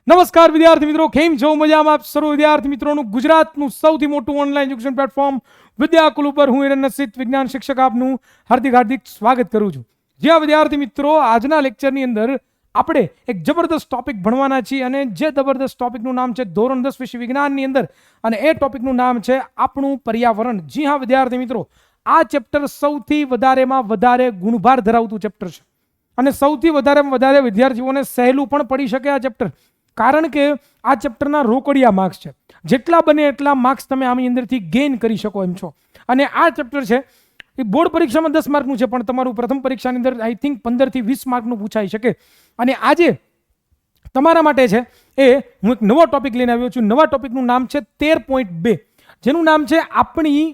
નમસ્કાર વિદ્યાર્થી મિત્રો, કેમ છો? મજામાં? આપ સર્વ વિદ્યાર્થી મિત્રોનું ગુજરાતનું સૌથી મોટું ઓનલાઈન એજ્યુકેશન પ્લેટફોર્મ વિદ્યાકુલ ઉપર હું હિરણ્યસિદ્ધ વિજ્ઞાન શિક્ષક આપનું હાર્દિક સ્વાગત કરું છું. જ્યાં વિદ્યાર્થી મિત્રો આજના લેક્ચરની અંદર આપણે એક જબરદસ્ત ટોપિક ભણવાના છીએ અને જે જબરદસ્ત ટોપિકનું નામ છે ધોરણ 10 વિષય વિજ્ઞાનની અંદર, અને એ ટોપિકનું નામ છે આપણું પર્યાવરણ. જી હા વિદ્યાર્થી મિત્રો, આ ચેપ્ટર સૌથી વધારેમાં વધારે ગુણભાર ધરાવતું ચેપ્ટર છે અને સૌથી વધારેમાં વધારે વિદ્યાર્થીઓને સહેલું પણ પડી શકે આ ચેપ્ટર, કારણ કે આ ચેપ્ટરના રોકડિયા માર્ક્સ છે. જેટલા બને એટલા માર્ક્સ તમે આની અંદરથી ગેઇન કરી શકો એમ છો. અને આ ચેપ્ટર છે એ બોર્ડ પરીક્ષામાં 10 માર્કનું છે, પણ તમારું પ્રથમ પરીક્ષાની અંદર આઈ થિંક 15 થી 20 માર્કનું પૂછાઈ શકે. અને આજે તમારા માટે છે એ હું એક નવો ટોપિક લઈને આવ્યો છું. નવા ટોપિકનું નામ છે 13.2, જેનું નામ છે આપણી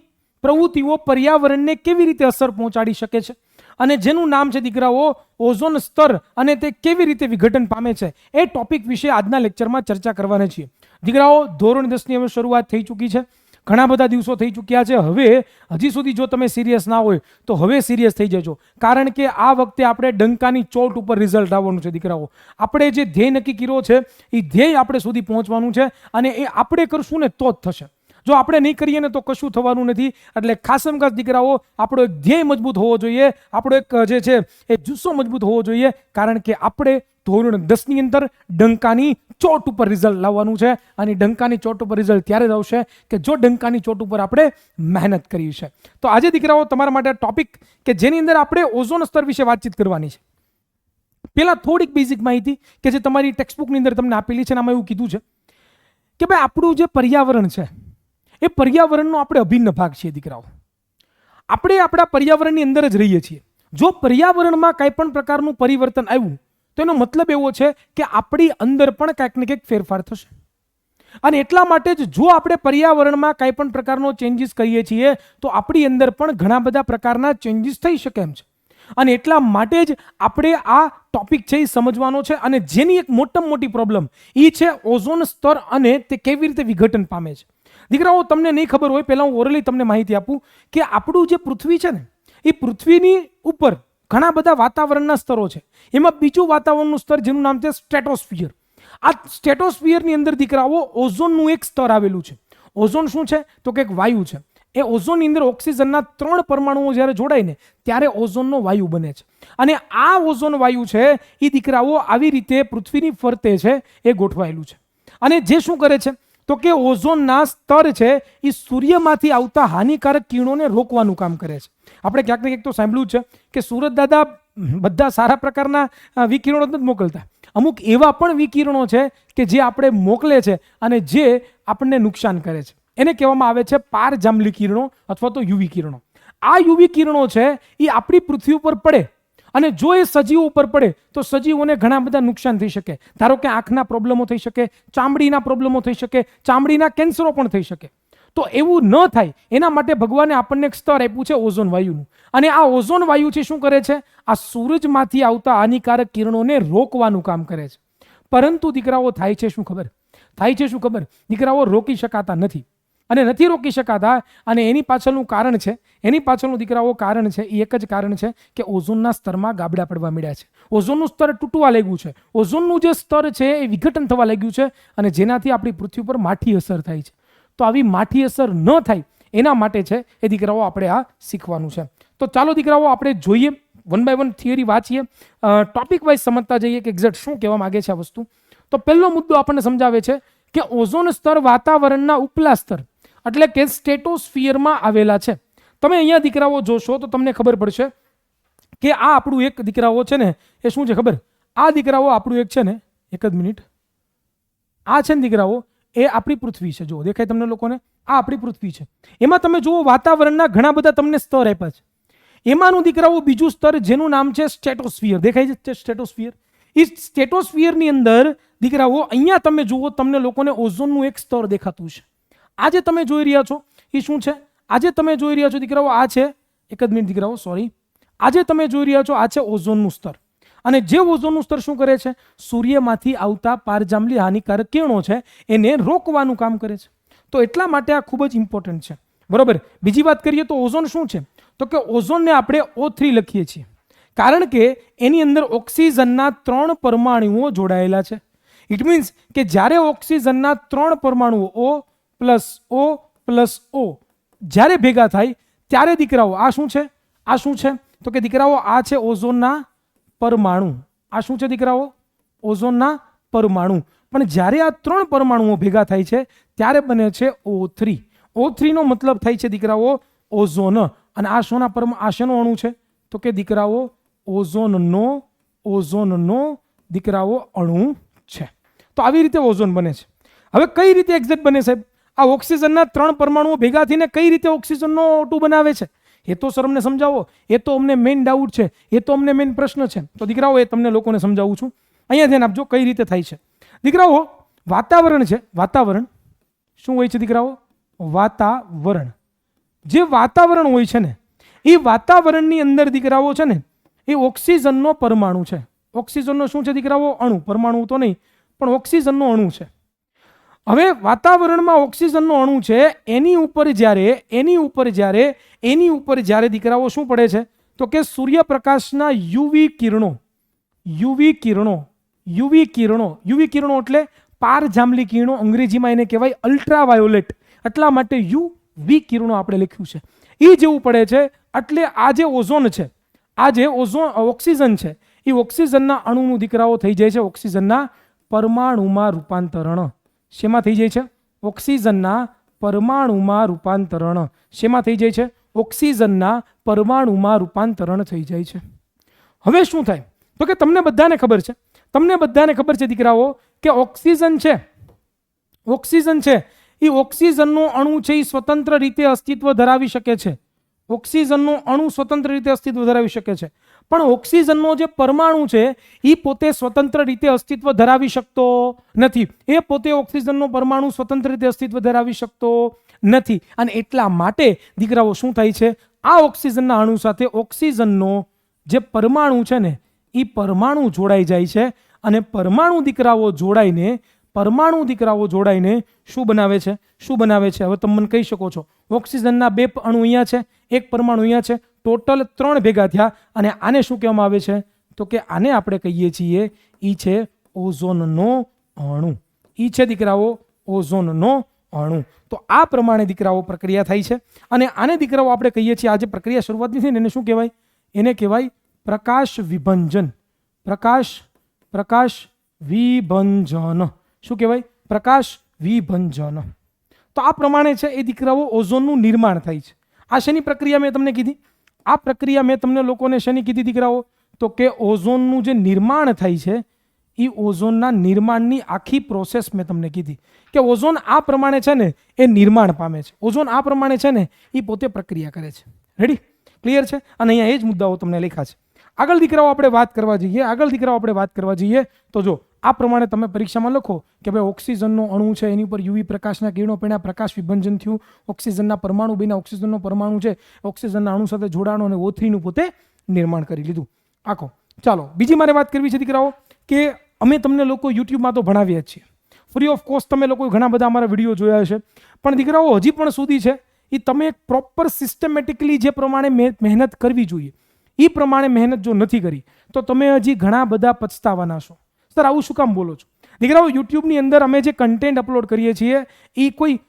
પ્રવૃત્તિઓ પર્યાવરણને કેવી રીતે અસર પહોંચાડી શકે છે, અને જેનું નામ છે દીકરાઓ ઓઝોન સ્તર અને તે કેવી રીતે વિઘટન પામે છે. એ ટોપિક વિશે આજના લેક્ચરમાં ચર્ચા કરવાના છીએ. દીકરાઓ, ધોરણ 10 ની હવે શરૂઆત થઈ ચૂકી છે, ઘણા બધા દિવસો થઈ ચૂક્યા છે. હવે હજી સુધી જો તમે સિરિયસ ના હોય તો હવે સિરિયસ થઈ જજો, કારણ કે આ વખતે આપણે ડંકાની ચોટ ઉપર રિઝલ્ટ આવવાનું છે. દીકરાઓ, આપણે જે ધ્યેય નક્કી કર્યો છે એ ધ્યેય આપણે સુધી પહોંચવાનું છે, અને એ આપણે કરશું ને તો જ થશે. જો આપણે નહીં કરીએ ને તો કશું થવાનું નથી. એટલે ખાસમ ખાસ દીકરાઓ, આપણો એક ધ્યેય મજબૂત હોવો જોઈએ, આપણો એક જે છે એ જુસ્સો મજબૂત હોવો જોઈએ, કારણ કે આપણે ધોરણ 10 ની અંદર ડંકાની ચોટ ઉપર રિઝલ્ટ લાવવાનું છે. અને ડંકાની ચોટ ઉપર રિઝલ્ટ ત્યારે જ આવશે કે જો ડંકાની ચોટ ઉપર આપણે મહેનત કરી છે. તો આજે દીકરાઓ તમારા માટે ટોપિક કે જેની અંદર આપણે ઓઝોન સ્તર વિશે વાતચીત કરવાની છે. પહેલા થોડીક બેઝિક માહિતી કે જે તમારી ટેક્સ્ટબુકની અંદર તમને આપેલી છે, આમાં એવું કીધું છે કે ભાઈ આપણું જે પર્યાવરણ છે એ પર્યાવરણનો આપણે અભિન્ન ભાગ છીએ. દીકરાઓ, આપણે આપણા પર્યાવરણની અંદર જ રહીએ છીએ. જો પર્યાવરણમાં કંઈ પણ પ્રકારનું પરિવર્તન આવ્યું તો એનો મતલબ એવો છે કે આપણી અંદર પણ કંઈક ને કંઈક ફેરફાર થશે. અને એટલા માટે જ જો આપણે પર્યાવરણમાં કંઈ પણ પ્રકારનો ચેન્જીસ કરીએ છીએ તો આપણી અંદર પણ ઘણા બધા પ્રકારના ચેન્જીસ થઈ શકે એમ છે. અને એટલા માટે જ આપણે આ ટોપિક છે એ સમજવાનો છે. અને જેની એક મોટામાં મોટી પ્રોબ્લેમ એ છે ઓઝોન સ્તર અને તે કેવી રીતે વિઘટન પામે છે. દીકરાઓ, તમને નહીં ખબર હોય, પહેલા હું ઓરલી તમને માહિતી આપું કે આપણું જે પૃથ્વી છે ને એ પૃથ્વીની ઉપર ઘણા બધા વાતાવરણના સ્તરો છે. એમાં બીજું વાતાવરણનું સ્તર જેનું નામ છે સ્ટ્રેટોસ્ફિયર. આ સ્ટ્રેટોસ્ફિયરની અંદર દીકરાઓ ઓઝોનનું એક સ્તર આવેલું છે. ઓઝોન શું છે તો કે એક વાયુ છે. એ ઓઝોનની અંદર ઓક્સિજનના 3 પરમાણુઓ જ્યારે જોડાય ને ત્યારે ઓઝોનનો વાયુ બને છે. અને આ ઓઝોન વાયુ છે એ દીકરાઓ આવી રીતે પૃથ્વીની ફરતે છે એ ગોઠવાયેલું છે. અને જે શું કરે છે તો કે ઓઝોનના સ્તર છે એ સૂર્યમાંથી આવતા હાનિકારક કિરણોને રોકવાનું કામ કરે છે. આપણે ક્યાંક ને ક્યાંક તો સાંભળ્યું છે કે સુરત દાદા બધા સારા પ્રકારના વિકિરણો નથી મોકલતા. અમુક એવા પણ વિકિરણો છે કે જે આપણે મોકલે છે અને જે આપણને નુકસાન કરે છે. એને કહેવામાં આવે છે પારજાંબલી કિરણો અથવા તો યુવી કિરણો. આ યુવી કિરણો છે એ આપણી પૃથ્વી ઉપર પડે અને જો એ સજીવો ઉપર પડે તો સજીવોને ઘણા બધા નુકસાન થઈ શકે. ધારો કે આંખના પ્રોબ્લેમો થઈ શકે, ચામડીના પ્રોબ્લેમો થઈ શકે, ચામડીના કેન્સરો પણ થઈ શકે. તો એવું ન થાય એના માટે ભગવાને આપણને એક સ્તર આપ્યું છે ઓઝોન વાયુનું. અને આ ઓઝોન વાયુ છે શું કરે છે? આ સૂરજમાંથી આવતા હાનિકારક કિરણોને રોકવાનું કામ કરે છે. પરંતુ દીકરાઓ થાય છે શું ખબર? દીકરાઓ રોકી શકાતા નથી. અને નથી રોકી શકાતા. અને એની પાછળનું કારણ છે, દીકરાઓ કારણ છે એ એક જ કારણ છે કે ઓઝોનના સ્તરમાં ગાબડા પડવા મળ્યા છે. ઓઝોનનું સ્તર તૂટવા લાગ્યું છે. ઓઝોનનું જે સ્તર છે એ વિઘટન થવા લાગ્યું છે, અને જેનાથી આપણી પૃથ્વી પર માઠી અસર થાય છે. તો આવી માઠી અસર ન થાય એના માટે છે એ દીકરાઓ આપણે આ શીખવાનું છે. તો ચાલો દીકરાઓ આપણે જોઈએ, વન બાય વન થિયરી વાંચીએ, ટોપિક વાઇઝ સમજતા જઈએ કે એક્ઝેક્ટ શું કહેવા માંગે છે આ વસ્તુ. તો પહેલો મુદ્દો આપણને સમજાવે છે કે ઓઝોન સ્તર વાતાવરણના ઉપલા સ્તર એટલે કે સ્ટ્રેટોસ્ફિયરમાં આવેલા છે. તમે અહીંયા દીકરાઓ જોશો તો તમને ખબર પડશે કે આ આપણું એક દીકરાઓ છે ને એ શું છે ખબર? આ દીકરાઓ આપણું એક છે ને, એક જ મિનિટ, આ છે ને દીકરાઓ એ આપણી પૃથ્વી છે. જો દેખાય તમને લોકોને? આ આપણી પૃથ્વી છે. એમાં તમે જુઓ વાતાવરણના ઘણા બધા તમને સ્તર આપ્યા છે. એમાંનું દીકરાઓ બીજું સ્તર જેનું નામ છે સ્ટ્રેટોસ્ફિયર. દેખાય છે સ્ટ્રેટોસ્ફિયર? એ સ્ટ્રેટોસ્ફિયરની અંદર દીકરાઓ અહીંયા તમે જુઓ, તમને લોકોને ઓઝોનનું એક સ્તર દેખાતું છે. આજે તમે જોઈ રહ્યા છો એ શું છે? આજે તમે જોઈ રહ્યા છો દીકરાઓ આ છે, એક જ મિનિટ દીકરાઓ, સોરી, આજે તમે જોઈ રહ્યા છો આ છે ઓઝોનનું સ્તર. અને જે ઓઝોનનું સ્તર શું કરે છે? સૂર્યમાંથી આવતા પારજાંબલી હાનિકારક કિરણો છે એને રોકવાનું કામ કરે છે. તો એટલા માટે આ ખૂબ જ ઇમ્પોર્ટન્ટ છે, બરોબર. બીજી વાત કરીએ તો ઓઝોન શું છે તો કે ઓઝોનને આપણે O3 લખીએ છીએ, કારણ કે એની અંદર ઓક્સિજનના 3 પરમાણુઓ જોડાયેલા છે. ઇટ મીન્સ કે જ્યારે ઓક્સિજનના 3 પરમાણુઓ O+O+O જ્યારે ભેગા થાય ત્યારે દીકરાઓ આ શું છે? આ શું છે? તો કે દીકરાઓ આ છે ઓઝોનના પરમાણુ. આ શું છે દીકરાઓ? ઓઝોનના પરમાણુ. પણ જ્યારે આ 3 પરમાણુઓ ભેગા થાય છે ત્યારે બને છે O3. O3 નો મતલબ થાય છે દીકરાઓ ઓઝોન. અને આ શેનો અણુ છે? તો કે દીકરાઓ ઓઝોનનો દીકરાઓ અણુ છે. તો આવી રીતે ઓઝોન બને છે. હવે કઈ રીતે એક્ઝેક્ટ બને સાહેબ? આ ઓક્સિજનના 3 પરમાણુઓ ભેગા થઈને કઈ રીતે ઓક્સિજનનો O2 બનાવે છે? એ તો સર અમને સમજાવો. એ તો અમને મેઇન ડાઉટ છે, એ તો અમને મેઇન પ્રશ્ન છે. તો દીકરાઓ એ તમને લોકોને સમજાવું છું. અહીંયા ધ્યાન આપજો કઈ રીતે થાય છે. દીકરાઓ વાતાવરણ છે. વાતાવરણ શું હોય છે દીકરાઓ? વાતાવરણ. જે વાતાવરણ હોય છે ને એ વાતાવરણની અંદર દીકરાઓ છે ને એ ઓક્સિજનનો પરમાણુ છે. ઓક્સિજનનો શું છે દીકરાઓ? અણુ. પરમાણુ તો નહીં પણ ઓક્સિજનનો અણુ છે. હવે વાતાવરણમાં ઓક્સિજનનો અણુ છે એની ઉપર જ્યારે દીકરાઓ શું પડે છે? તો કે સૂર્યપ્રકાશના યુવી કિરણો એટલે પારજાંબલી કિરણો, અંગ્રેજીમાં એને કહેવાય અલ્ટ્રાવાયોલેટ. એટલા માટે યુવી કિરણો આપણે લખ્યું છે. એ જેવું પડે છે એટલે આ જે ઓઝોન છે, આ જે ઓક્સિજન છે એ ઓક્સિજનના અણુનું દીકરાઓ થઈ જાય છે ઓક્સિજનના પરમાણુમાં રૂપાંતરણ. શેમાં થઈ જાય છે? ઓક્સિજનના પરમાણુમાં રૂપાંતરણ. શેમાં થઈ જાય છે? ઓક્સિજનના પરમાણુમાં રૂપાંતરણ થઈ જાય છે. હવે શું થાય? તો કે તમને બધાને ખબર છે દીકરાઓ કે ઓક્સિજન છે એ ઓક્સિજનનો અણુ છે એ સ્વતંત્ર રીતે અસ્તિત્વ ધરાવી શકે છે. ઓક્સિજનનો અણુ સ્વતંત્ર રીતે અસ્તિત્વ ધરાવી શકે છે. પણ ઓક્સિજનનો જે પરમાણુ છે એ પોતે સ્વતંત્ર રીતે અસ્તિત્વ ધરાવી શકતો નથી. એ પોતે ઓક્સિજનનો પરમાણુ સ્વતંત્ર રીતે અસ્તિત્વ ધરાવી શકતો નથી. અને એટલા માટે દીકરાઓ શું થાય છે? આ ઓક્સિજનના અણુ સાથે ઓક્સિજનનો જે પરમાણુ છે ને એ પરમાણુ જોડાઈ જાય છે. અને પરમાણુ જોડાઈને શું બનાવે છે? હવે તમે મને કહી શકો છો ઓક્સિજનના 2 અણુ અહીંયા છે, 1 પરમાણુ અહીંયા છે, ટોટલ 3 ભેગા થયા. અને આને શું કહેવામાં આવે છે? તો કે આને આપણે કહીએ છીએ ઈ છે ઓઝોનનો અણુ. ઈ છે દીકરાઓ ઓઝોનનો અણુ. તો આ પ્રમાણે દીકરાઓ પ્રક્રિયા થાય છે. અને આને દીકરાઓ આપણે કહીએ છીએ આ જે પ્રક્રિયા શરૂઆતની થઈ ને એને શું કહેવાય? એને કહેવાય પ્રકાશ વિભંજન. પ્રકાશ વિભંજન. શું કહેવાય? પ્રકાશ વિભંજન. તો આ પ્રમાણે છે એ દીકરાઓ ઓઝોનનું નિર્માણ થાય છે. આ શેની પ્રક્રિયા મેં તમને કીધી? આ પ્રક્રિયા મેં તમને લોકોને શેની કીધી દીકરાઓ? તો કે ઓઝોનનું જે નિર્માણ થાય છે એ ઓઝોનના નિર્માણની આખી પ્રોસેસ મેં તમને કીધી કે ઓઝોન આ પ્રમાણે છે ને એ નિર્માણ પામે છે. ઓઝોન આ પ્રમાણે છે ને એ પોતે પ્રક્રિયા કરે છે. રેડી? ક્લિયર છે? અને અહીંયા એ જ મુદ્દાઓ તમને લખ્યા છે. આગળ દીકરાઓ આપણે વાત કરવા જઈએ તો જો આ પ્રમાણે તમે પરીક્ષામાં લખો કે ભાઈ ઓક્સિજનનો અણુ છે એની ઉપર યુવી પ્રકાશના કિરણો પડ્યા, પ્રકાશ વિભંજન થયું, ઓક્સિજનના પરમાણુ બન્યા, ઓક્સિજનનો પરમાણુ છે ઓક્સિજનના અણુ સાથે જોડાણો અને O3 નું પોતે નિર્માણ કરી લીધું આખો. ચાલો બીજી મારે વાત કરવી છે દીકરાઓ કે અમે તમને લોકો યુટ્યુબમાં તો ભણાવીએ જ છીએ, ફ્રી ઓફ કોસ્ટ તમે લોકો ઘણા બધા અમારા વિડીયો જોયા છે. પણ દીકરાઓ હજી પણ સુધી છે એ તમે એક પ્રોપર સિસ્ટમેટિકલી જે પ્રમાણે મહેનત કરવી જોઈએ એ પ્રમાણે મહેનત જો નથી કરી તો તમે હજી ઘણા બધા પછતાવાના છો. સર આવું શું કામ બોલો છો? દીકરાઓ યુટ્યુબની અંદર અમે જે કન્ટેન્ટ અપલોડ કરીએ છીએ એ કોઈ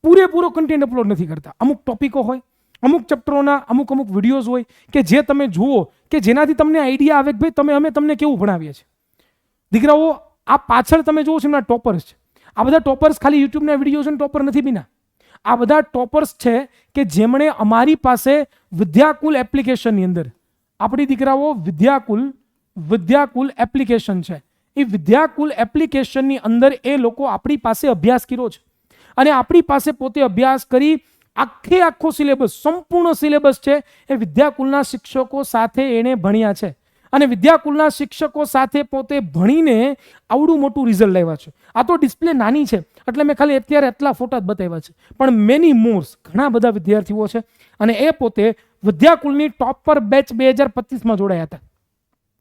પૂરેપૂરો કન્ટેન્ટ અપલોડ નથી કરતા. અમુક ટોપિકો હોય, અમુક ચેપ્ટરોના અમુક વિડીયોઝ હોય કે જે તમે જુઓ કે જેનાથી તમને આઈડિયા આવે કે ભાઈ અમે તમને કેવું ભણાવીએ છીએ. દીકરાઓ આ પાછળ તમે જુઓ છો એમના ટોપર્સ છે. આ બધા ટોપર્સ ખાલી યુટ્યુબના વિડીયો છે ટોપર નથી બિના. આ બધા ટોપર્સ છે કે જેમણે અમારી પાસે વિદ્યાકુલ એપ્લિકેશનની અંદર આપણી દીકરાઓ વિદ્યાકુલ એપ્લિકેશન છે એ વિદ્યાકુલ એપ્લિકેશનની અંદર એ લોકો આપણી પાસે અભ્યાસ કર્યો છે અને આપણી પાસે પોતે અભ્યાસ કરી આખો સિલેબસ સંપૂર્ણ સિલેબસ છે એ વિદ્યાકુલના શિક્ષકો સાથે એણે ભણ્યા છે અને વિદ્યાકુલના શિક્ષકો સાથે પોતે ભણીને આવડું મોટું રિઝલ્ટ લાવ્યા છે. આ તો ડિસ્પ્લે નાની છે એટલે મેં ખાલી અત્યારે એટલા ફોટા જ બતાવ્યા છે, પણ મેની મોર્સ ઘણા બધા વિદ્યાર્થીઓ છે અને એ પોતે વિદ્યાકુલની ટોપર બેચ 2025માં જોડાયા હતા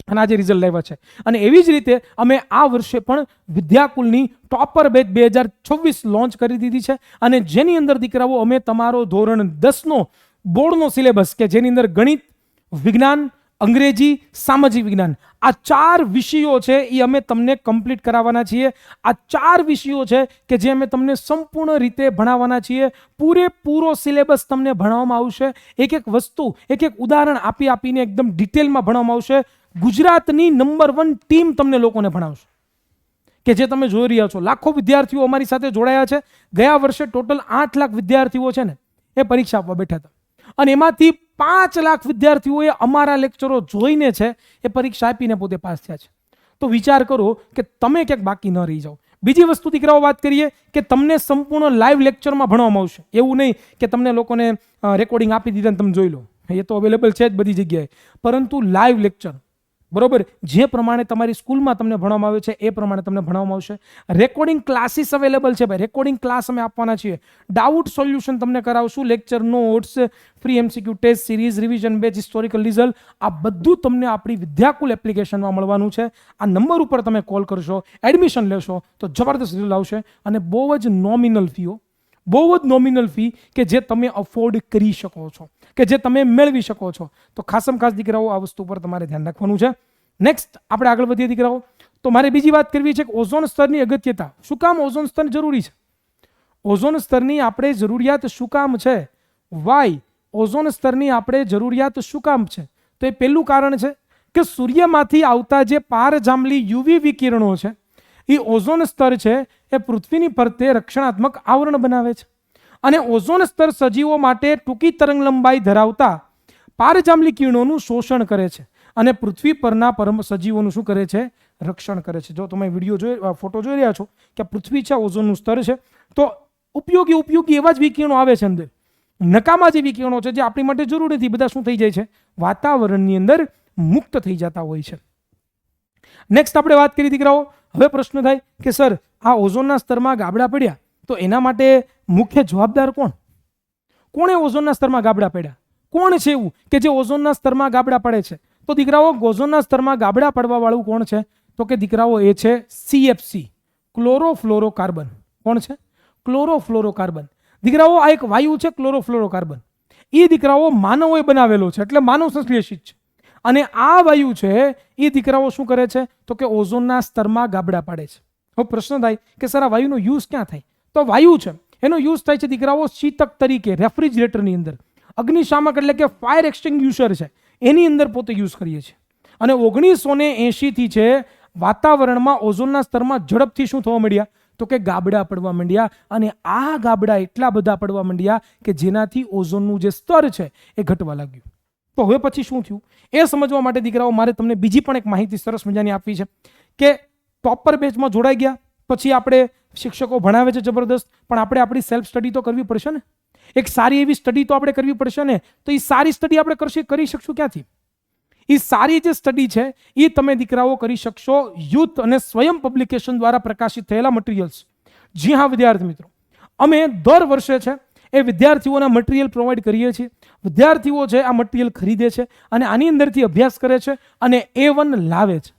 અને આજે રિઝલ્ટ લાવ્યા છે. અને એવી જ રીતે અમે આ વર્ષે પણ વિદ્યાકુલની ટોપર બેચ 2026 લોન્ચ કરી દીધી છે અને જેની અંદર દીકરાઓ અમે તમારો ધોરણ 10નો બોર્ડનો સિલેબસ કે જેની અંદર ગણિત, વિજ્ઞાન, અંગ્રેજી, સામાજિક વિજ્ઞાન, આ 4 વિષયો છે એ અમે તમને કમ્પ્લીટ કરાવવાના છીએ. આ 4 વિષયો છે કે જે અમે તમને સંપૂર્ણ રીતે ભણાવવાના છીએ. પૂરેપૂરો સિલેબસ તમને ભણાવવામાં આવશે. એક એક વસ્તુ, એક એક ઉદાહરણ આપીને એકદમ ડિટેલમાં ભણાવવામાં આવશે. ગુજરાતની નંબર 1 ટીમ તમને લોકોને ભણાવશે કે જે તમે જોઈ રહ્યા છો. લાખો વિદ્યાર્થીઓ અમારી સાથે જોડાયા છે. ગયા વર્ષે ટોટલ 8 લાખ વિદ્યાર્થીઓ છે ને એ પરીક્ષા આપવા બેઠા હતા, અને એમાંથી 5 લાખ વિદ્યાર્થીઓએ અમારા લેક્ચરો જોઈને છે એ પરીક્ષા આપીને પોતે પાસ થયા છે. તો વિચાર કરો કે તમે ક્યાંક બાકી ન રહી જાઓ. બીજી વસ્તુ દીકરાઓ વાત કરીએ કે તમને સંપૂર્ણ લાઈવ લેક્ચરમાં ભણવામાં આવશે. એવું નહીં કે તમને લોકોને રેકોર્ડિંગ આપી દીધા તમે જોઈ લો, એ તો અવેલેબલ છે જ બધી જગ્યાએ, પરંતુ લાઈવ લેક્ચર, બરોબર, જે પ્રમાણે તમારી સ્કૂલમાં તમને ભણવામાં આવે છે એ પ્રમાણે તમને ભણવામાં આવશે. રેકોર્ડિંગ ક્લાસીસ અવેલેબલ છે ભાઈ, રેકોર્ડિંગ ક્લાસ અમે આપવાના છીએ. ડાઉટ સોલ્યુશન તમને કરાવશું, lecture notes, free MCQ test series, revision batch, historical result, આ બધું તમને આપણી વિદ્યાકુલ એપ્લિકેશનમાં મળવાનું છે. આ નંબર ઉપર તમે કોલ કરશો, એડમિશન લેશો તો જબરદસ્ત રિઝલ્ટ આવશે, અને બહુ જ નોમિનલ ફીઓ, બહુ જ નોમિનલ ફી કે જે તમે અફોર્ડ કરી શકો છો, કે જે તમે મેળવી શકો છો. તો ખાસમ ખાસ દીકરાઓ આ વસ્તુ પર તમારે ધ્યાન રાખવાનું છે. નેક્સ્ટ આપણે આગળ વધીએ દીકરાઓ. તો મારે બીજી વાત કરવી છે કે ઓઝોન સ્તરની અગત્યતા. શું કામ ઓઝોન સ્તર જરૂરી છે? ઓઝોન સ્તરની આપણે જરૂરિયાત શું કામ છે? વાય ઓઝોન સ્તરની આપણે જરૂરિયાત શું કામ છે? તો એ પહેલું કારણ છે કે સૂર્યમાંથી આવતા જે પારજાંબલી યુવી વિકિરણો છે એ ઓઝોન સ્તર છે એ પૃથ્વીની ફરતે રક્ષણાત્મક આવરણ બનાવે છે, અને ઓઝોન સ્તર સજીવો માટે ટૂંકી તરંગ લંબાઈ ધરાવતા પારજાંબલી કિરણોનું શોષણ કરે છે અને પૃથ્વી પરના સજીવોનું શું કરે છે? રક્ષણ કરે છે. જો તમે ફોટો જોઈ રહ્યા છો કે પૃથ્વી છે, ઓઝોનનું સ્તર છે, તો ઉપયોગી એવા જ વિકિરણો આવે છે અંદર. નકામા જે વિકિરણો છે જે આપણી માટે જરૂર નથી, બધા શું થઈ જાય છે? વાતાવરણની અંદર મુક્ત થઈ જતા હોય છે. નેક્સ્ટ આપણે વાત કરી દીકરાઓ. હવે પ્રશ્ન થાય કે સર આ ઓઝોનના સ્તરમાં ગાબડા પડ્યા તો એના માટે મુખ્ય જવાબદાર કોણ? કોણે ઓઝોનના સ્તરમાં ગાબડા પડ્યા? કોણ છે એવું કે જે ઓઝોનના સ્તરમાં ગાબડા પડે છે? તો દીકરાઓ ઓઝોનના સ્તરમાં ગાબડા પડવા વાળું કોણ છે? તો કે દીકરાઓ એ છે CFC, ક્લોરોફ્લોરોકાર્બન. કોણ છે? ક્લોરોફ્લોરોકાર્બન. દીકરાઓ આ એક વાયુ છે ક્લોરોફ્લોરોકાર્બન. એ દીકરાઓ માનવોએ બનાવેલો છે, એટલે માનવ સંશ્લેષિત છે. અને આ વાયુ છે એ દીકરાઓ શું કરે છે? તો કે ઓઝોનના સ્તરમાં ગાબડા પાડે છે. હવે પ્રશ્ન થાય કે સર આ વાયુનો યુઝ ક્યાં થાય? તો વાયુ છે એનો યુઝ થાય છે દીકરાઓ શીતક તરીકે, રેફ્રિજરેટરની અંદર, અગ્નિશામક એટલે કે ફાયર એક્સટિંગ્યુશર છે એની અંદર પોતે યુઝ કરીએ છીએ. અને 1980 થી છે વાતાવરણમાં ઓઝોનના સ્તરમાં ઝડપથી શું થવા માંડ્યા? તો કે ગાબડા પડવા માંડ્યા, અને આ ગાબડા એટલા બધા પડવા માંડ્યા કે જેનાથી ઓઝોનનું જે સ્તર છે એ ઘટવા લાગ્યું. તો હવે પછી શું થયું એ સમજવા માટે દીકરાઓ મારે તમને બીજી પણ એક માહિતી સરસ મજાની આપવી છે કે ટોપર બેચમાં જોડાઈ ગયા પછી આપણે શિક્ષકો ભણાવે છે જબરદસ્ત, પણ આપણે આપણી સેલ્ફ સ્ટડી તો કરવી પડશે ને. એક સારી એવી સ્ટડી તો આપણે કરવી પડશે ને. તો એ સારી સ્ટડી આપણે કરી શકશું ક્યાંથી? એ સારી જે સ્ટડી છે એ તમે દીકરાઓ કરી શકશો યુથ અને સ્વયં પબ્લિકેશન દ્વારા પ્રકાશિત થયેલા મટીરિયલ્સ. જી હા વિદ્યાર્થી મિત્રો, અમે દર વર્ષે છે એ વિદ્યાર્થીઓના મટીરિયલ પ્રોવાઈડ કરીએ છીએ. વિદ્યાર્થીઓ છે આ મટીરિયલ ખરીદે છે અને આની અંદરથી અભ્યાસ કરે છે અને A1 લાવે છે.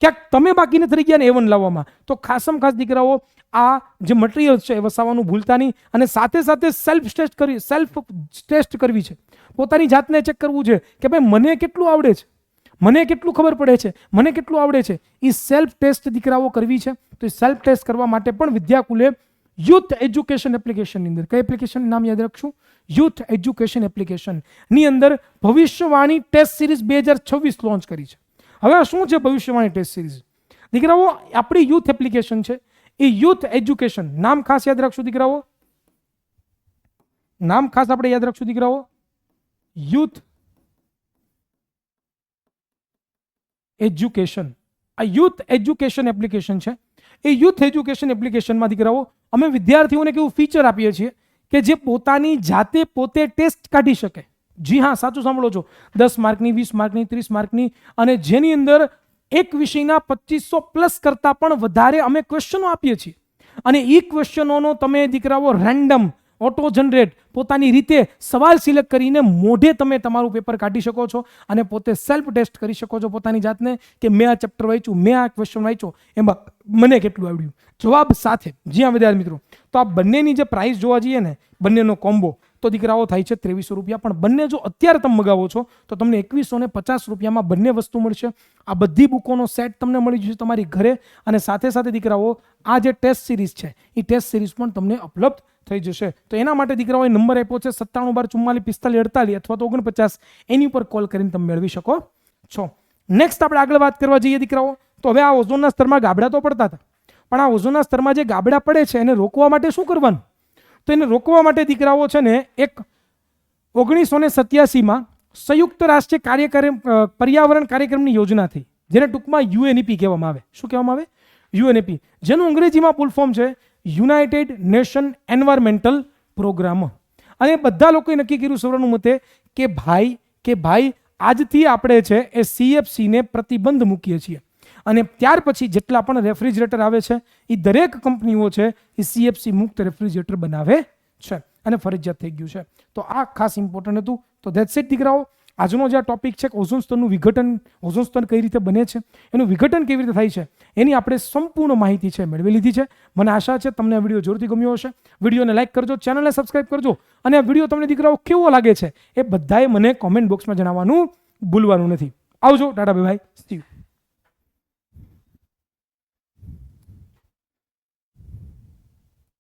ક્યાંક તમે બાકી નથી રહી ગયા ને A1 લાવવામાં, તો ખાસમ ખાસ દીકરાઓ આ જે મટીરિયલ છે એ વસાવવાનું ભૂલતા નહીં, અને સાથે સાથે સેલ્ફ ટેસ્ટ કરવી છે. પોતાની જાતને ચેક કરવું છે કે ભાઈ મને કેટલું આવડે છે, મને કેટલું ખબર પડે છે, મને કેટલું આવડે છે. એ સેલ્ફ ટેસ્ટ દીકરાઓ કરવી છે. તો એ સેલ્ફ ટેસ્ટ કરવા માટે પણ વિદ્યાકુલે યુથ એજ્યુકેશન એપ્લિકેશનની અંદર, કઈ એપ્લિકેશન નામ યાદ રાખશું? યુથ એજ્યુકેશન એપ્લિકેશનની અંદર ભવિષ્યવાણી ટેસ્ટ સિરીઝ 2026 લોન્ચ કરી છે. હવે શું છે ભવિષ્યવાણી ટેસ્ટ સિરીઝ? દીકરાઓ આપણી યુથ એપ્લિકેશન છે એ યુથ એજ્યુકેશન, નામ ખાસ યાદ રાખશું દીકરાઓ, નામ ખાસ આપણે યાદ રાખશું દીકરાઓ, યુથ એજ્યુકેશન. આ યુથ એજ્યુકેશન એપ્લિકેશન છે. એ યુથ એજ્યુકેશન એપ્લિકેશનમાં દીકરાઓ અમે વિદ્યાર્થીઓને કેવું ફીચર આપીએ છીએ કે જે પોતાની જાતે પોતે ટેસ્ટ કાઢી શકે. જી હા, સાચું સાંભળો છો. 10 માર્કની, 20 માર્કની, 30 માર્કની, અને જેની અંદર એક વિષયના 2500+ કરતા પણ વધારે અમે ક્વેશ્ચનો આપીએ છીએ. અને એ ક્વેશ્ચનોનો તમે દીકરાઓ રેન્ડમ ઓટો જનરેટ પોતાની રીતે સવાલ સિલેક્ટ કરીને મોઢે તમે તમારું પેપર કાઢી શકો છો અને પોતે સેલ્ફ ટેસ્ટ કરી શકો છો પોતાની જાતને કે મેં આ ચેપ્ટર વાંચ્યું, મેં આ ક્વેશ્ચન વાંચ્યો, એમાં મને કેટલું આવડ્યું, જવાબ સાથે. જી હા વિદ્યાર્થી મિત્રો, તો આ બંનેની જે પ્રાઇસ જોવા જઈએ ને, બંનેનો કોમ્બો તો દીકરાઓ થાય છે 2300 રૂપિયા. પણ બંને જો અત્યારે તમે મગાવો છો તો તમને 2150 રૂપિયામાં બંને વસ્તુ મળશે. આ બધી બુકોનો સેટ તમને મળી જશે તમારી ઘરે, અને સાથે સાથે દીકરાઓ આ જે ટેસ્ટ સિરીઝ છે એ ટેસ્ટ સિરીઝ પણ તમને ઉપલબ્ધ થઈ જશે. તો એના માટે દીકરાઓએ નંબર આપ્યો છે 9712444548 અથવા તો 49, એની ઉપર કોલ કરીને તમે મેળવી શકો છો. નેક્સ્ટ આપણે આગળ વાત કરવા જઈએ દીકરાઓ, તો હવે આ ઓઝોનના સ્તરમાં ગાબડા તો પડતા હતા, પણ આ ઓઝોનના સ્તરમાં જે ગાબડા પડે છે એને રોકવા માટે શું કરવાનું? તો એને રોકવા માટે દીકરાઓ છે ને એક 1987માં સંયુક્ત રાષ્ટ્રીય પર્યાવરણ કાર્યક્રમની યોજના થઈ, જેને ટૂંકમાં યુએનઈપી કહેવામાં આવે. શું કહેવામાં આવે? યુએનઈપી, જેનું અંગ્રેજીમાં ફૂલ ફોર્મ છે યુનાઇટેડ નેશન એન્વાયરમેન્ટલ પ્રોગ્રામ. અને બધા લોકોએ નક્કી કર્યું સર્વનુમતે કે ભાઈ આજથી આપણે છે એ CFCને પ્રતિબંધ મૂકીએ છીએ, અને ત્યાર પછી જેટલા પણ રેફ્રિજરેટર આવે છે એ દરેક કંપનીઓ છે એ CFC મુક્ત રેફ્રિજરેટર બનાવે છે, અને ફરજિયાત થઈ ગયું છે. તો આ ખાસ ઇમ્પોર્ટન્ટ હતું. તો ધેટ્સ ઇટ દીકરાઓ. આજનો જે આ ટોપિક છે ઓઝોન સ્તરનું વિઘટન, ઓઝોન સ્તર કઈ રીતે બને છે, એનું વિઘટન કેવી રીતે થાય છે, એની આપણે સંપૂર્ણ માહિતી છે મેળવી લીધી છે. મને આશા છે તમને આ વિડીયો જોરથી ગમ્યો હશે. વિડીયોને લાઇક કરજો, ચેનલને સબસ્ક્રાઇબ કરજો, અને આ વિડીયો તમને દીકરાઓ કેવો લાગે છે એ બધાએ મને કોમેન્ટ બોક્સમાં જણાવવાનું ભૂલવાનું નથી. આવજો, Tata bye bye, C you.